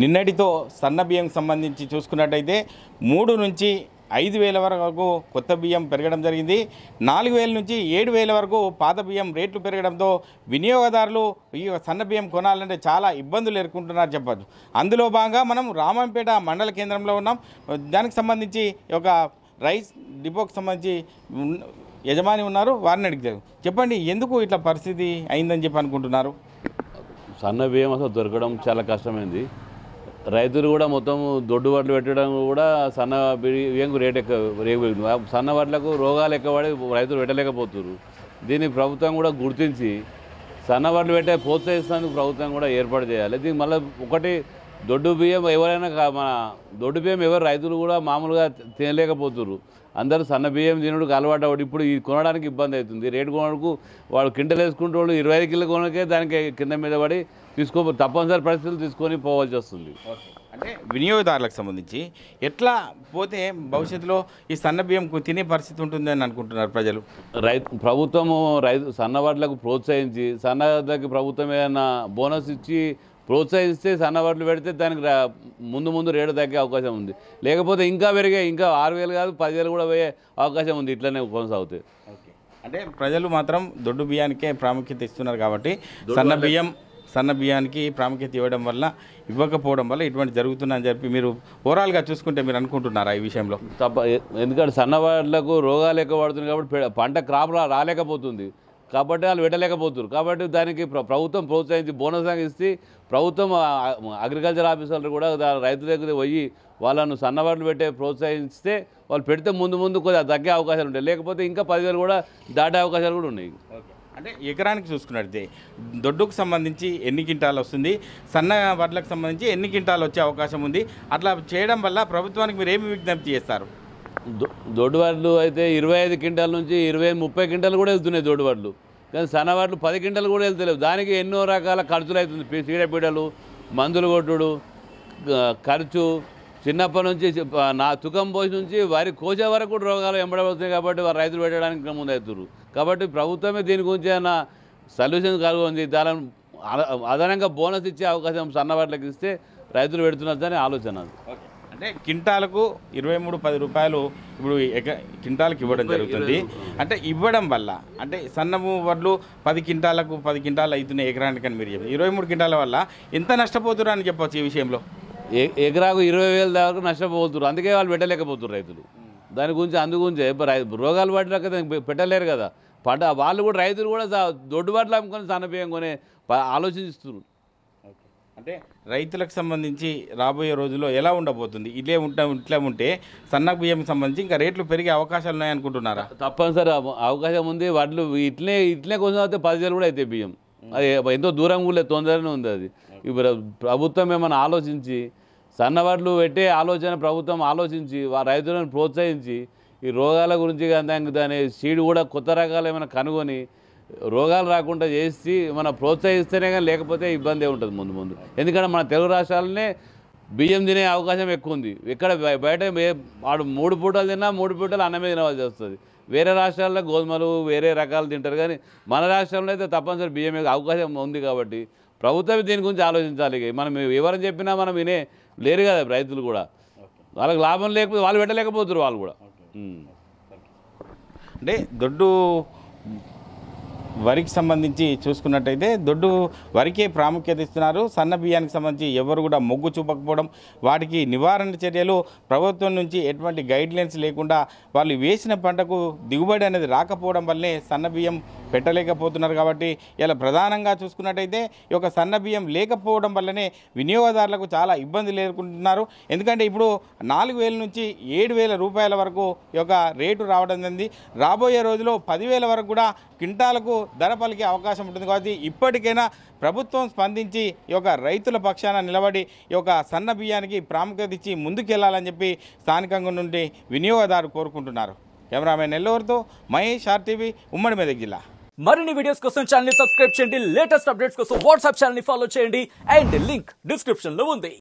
నిన్నటితో సన్న బియ్యం సంబంధించి చూసుకున్నట్టయితే 3 నుంచి 5,000 వరకు కొత్త బియ్యం పెరగడం జరిగింది. 4,000 నుంచి 7,000 వరకు పాత బియ్యం రేట్లు పెరగడంతో వినియోగదారులు ఈ సన్న బియ్యం కొనాలంటే చాలా ఇబ్బందులు ఎదుర్కొంటున్నారు చెప్పచ్చు. అందులో భాగంగా మనం రామంపేట మండల కేంద్రంలో ఉన్నాం. దానికి సంబంధించి ఒక రైస్ డిపోకి సంబంధించి యజమాని ఉన్నారు, వారిని అడిగారు. చెప్పండి, ఎందుకు ఇట్లా పరిస్థితి అయిందని చెప్పి అనుకుంటున్నారు? సన్న బియ్యం అసలు దొరకడం చాలా కష్టమైంది. రైతులు కూడా మొత్తం దొడ్డు వడ్లు పెట్టడం కూడా సన్న బియ్యంకు రేట్ ఎక్కువ, సన్న వడ్లకు రోగాలు ఎక్కువపడి రైతులు పెట్టలేకపోతున్నారు. దీన్ని ప్రభుత్వం కూడా గుర్తించి సన్న వడ్లు పెట్టే ప్రోత్సహిస్తానికి ప్రభుత్వం కూడా ఏర్పాటు చేయాలి. దీనికి మళ్ళీ ఒకటి దొడ్డు బియ్యం ఎవరైనా మన దొడ్డు బియ్యం ఎవరు రైతులు కూడా మామూలుగా తినలేకపోతున్నారు. అందరూ సన్న బియ్యం తినడానికి అలవాటు అవ్వడు. ఇప్పుడు ఇది కొనడానికి ఇబ్బంది అవుతుంది. రేటు కొనడానికి వాళ్ళు కింటలు వేసుకుంటే వాళ్ళు 25 కిలో కొనకే దానికి కింద మీద పడి తప్పనిసరి పరిస్థితులు తీసుకొని పోవాల్సి వస్తుంది. అంటే వినియోగదారులకు సంబంధించి ఎట్లా పోతే భవిష్యత్తులో ఈ సన్న బియ్యం తినే పరిస్థితి ఉంటుందని అనుకుంటున్నారు ప్రజలు? ప్రభుత్వము సన్న వడ్లకు ప్రోత్సహించి సన్నకి ప్రభుత్వం ఏదైనా బోనస్ ఇచ్చి ప్రోత్సహిస్తే సన్న వడ్లు పెడితే దానికి ముందు రేటు తగ్గే అవకాశం ఉంది. లేకపోతే ఇంకా పెరిగాయి, ఇంకా 6,000 కాదు 10,000 కూడా పోయే అవకాశం ఉంది. ఇట్లనే కొనసాగుతాయి. అంటే ప్రజలు మాత్రం దొడ్డు బియ్యానికే ప్రాముఖ్యత ఇస్తున్నారు కాబట్టి సన్న బియ్యానికి ప్రాముఖ్యత ఇవ్వకపోవడం వల్ల ఇటువంటి జరుగుతుందని చెప్పి మీరు ఓవరాల్గా చూసుకుంటే మీరు అనుకుంటున్నారా ఈ విషయంలో? ఎందుకంటే సన్న వడ్లకు రోగాలు ఎక్కువ పడుతుంది కాబట్టి పంట క్రాప్ రాలేకపోతుంది కాబట్టి వాళ్ళు పెట్టలేకపోతున్నారు. కాబట్టి దానికి ప్రభుత్వం ప్రోత్సహించి బోనస్ ఇస్తే ప్రభుత్వం అగ్రికల్చర్ ఆఫీసర్లు కూడా రైతుల దగ్గర పోయి వాళ్ళను సన్నవడ్లు పెట్టే ప్రోత్సహిస్తే వాళ్ళు పెడితే ముందు కొద్దిగా తగ్గే అవకాశాలు ఉంటాయి. లేకపోతే ఇంకా 10,000 కూడా దాటే అవకాశాలు కూడా ఉన్నాయి. అంటే ఎకరానికి చూసుకున్నట్టే దొడ్డుకు సంబంధించి ఎన్ని క్వింటాలు వస్తుంది, సన్న వడ్లకు సంబంధించి ఎన్ని క్వింటాలు వచ్చే అవకాశం ఉంది? అట్లా చేయడం వల్ల ప్రభుత్వానికి మీరు ఏమి విజ్ఞప్తి చేస్తారు? దొడ్డు వడ్లు అయితే 25 క్వింటాల నుంచి 20-30 క్వింటాలు కూడా వెళ్తున్నాయి దొడ్డు వడ్లు. కానీ సన్న వడ్లు 10 క్వింటాలు కూడా వెళ్తలేవు. దానికి ఎన్నో రకాల ఖర్చులు అవుతుంది. చీడపీడలు, మందులు కొట్టుడు ఖర్చు, చిన్నప్పటి నుంచి తుకం పోసి నుంచి వారి కోసే వరకు కూడా రోగాలు వెంబడబడుతున్నాయి. కాబట్టి వారు రైతులు పెట్టడానికి ముందు అవుతున్నారు. కాబట్టి ప్రభుత్వమే దీని గురించి ఏమైనా సొల్యూషన్ కలుగుంది. దాని అదనంగా బోనస్ ఇచ్చే అవకాశం సన్న వడ్లకు ఇస్తే రైతులు పెడుతున్నదని ఆలోచన. అంటే క్వింటాలకు 23-10 రూపాయలు ఇప్పుడు క్వింటాలకు ఇవ్వడం జరుగుతుంది. అంటే ఇవ్వడం వల్ల అంటే సన్నము వడ్లు 10 క్వింటాలకు 10 క్వింటాలు అవుతున్నాయి ఎకరానికి అని మీరు చెప్పారు. 23 క్వింటాల వల్ల ఎంత నష్టపోతున్నారు అని చెప్పవచ్చు ఈ విషయంలో? ఎకరాకు 20,000 దాకా నష్టపోతున్నారు. అందుకే వాళ్ళు పెట్టలేకపోతున్నారు రైతులు. దాని గురించి అందుగురించే రోగాలు పడినాక పెట్టలేరు కదా పంట. వాళ్ళు కూడా రైతులు కూడా దొడ్డు వడ్లు అమ్ముకొని సన్న బియ్యం కొని ఆలోచిస్తున్నారు. అంటే రైతులకు సంబంధించి రాబోయే రోజుల్లో ఎలా ఉండబోతుంది? ఇట్లా ఉంటే సన్న బియ్యం సంబంధించి ఇంకా రేట్లు పెరిగే అవకాశాలు ఉన్నాయనుకుంటున్నారా? తప్పనిసరి అవకాశం ఉంది. వడ్లు ఇట్లే కొంచెం అయితే 10,000 కూడా అయితే బియ్యం అది ఎంతో దూరం కూడా తొందరనే ఉంది. అది ఇప్పుడు ప్రభుత్వం ఏమైనా ఆలోచించి సన్న వడ్లు పెట్టే ఆలోచన ప్రభుత్వం ఆలోచించి రైతులను ప్రోత్సహించి ఈ రోగాల గురించి దాని సీడ్ కూడా కొత్త రకాలు ఏమైనా కనుగొని రోగాలు రాకుండా చేసి మనం ప్రోత్సహిస్తేనే కానీ లేకపోతే ఇబ్బంది ఉంటుంది ముందు. ఎందుకంటే మన తెలుగు రాష్ట్రాలనే బియ్యం తినే అవకాశం ఎక్కువ ఉంది. ఇక్కడ బయట వాడు 3 పూటలు తిన్నా 3 పూటలు అన్నమే తినవలసి వస్తుంది. వేరే రాష్ట్రాల్లో గోధుమలు వేరే రకాలు తింటారు. కానీ మన రాష్ట్రంలో అయితే తప్పనిసరి బియ్యం అవకాశం ఉంది. కాబట్టి ప్రభుత్వం దీని గురించి ఆలోచించాలి. మనం ఎవరని చెప్పినా మనం లేరు కదా రైతులు కూడా. వాళ్ళకి లాభం లేకపోతే వాళ్ళు పెట్టలేకపోతున్నారు వాళ్ళు కూడా. అంటే దొడ్డు వరికి సంబంధించి చూసుకున్నట్టయితే దొడ్డు వరికే ప్రాముఖ్యత ఇస్తున్నారు. సన్న బియ్యానికి సంబంధించి ఎవరు కూడా మొగ్గు చూపకపోవడం, వాటికి నివారణ చర్యలు ప్రభుత్వం నుంచి ఎటువంటి గైడ్లైన్స్ లేకుండా వాళ్ళు వేసిన పంటకు దిగుబడి అనేది రాకపోవడం వల్లే సన్న బియ్యం పెట్టలేకపోతున్నారు. కాబట్టి ఇలా ప్రధానంగా చూసుకున్నట్టయితే ఈ యొక్క సన్న బియ్యం లేకపోవడం వల్లనే వినియోగదారులకు చాలా ఇబ్బందులు ఎదుర్కొంటున్నారు. ఎందుకంటే ఇప్పుడు 4,000 నుంచి 7,000 రూపాయల వరకు ఈ యొక్క రేటు రావడం జరిగింది. రాబోయే రోజుల్లో 10,000 వరకు కూడా క్వింటాలకు ధర పలికే అవకాశం ఉంటుంది. కాబట్టి ఇప్పటికైనా ప్రభుత్వం స్పందించి ఈ యొక్క రైతుల పక్షాన నిలబడి ఈ యొక్క సన్న బియ్యానికి ప్రాముఖ్యత ఇచ్చి ముందుకెళ్లాలని చెప్పి స్థానికంగా నుండి వినియోగదారు కోరుకుంటున్నారు. కెమెరామెన్ నెల్లూరుతో మహేష్, RTV, ఉమ్మడి మెదక్ జిల్లా. మరిన్ని వీడియోస్ కోసం ఛానల్ ని సబ్స్క్రైబ్ చేయండి. లేటెస్ట్ అప్డేట్స్ కోసం వాట్సాప్ ఛానల్ ని ఫాలో చేయండి. అండ్ లింక్ డిస్క్రిప్షన్ లో ఉంది.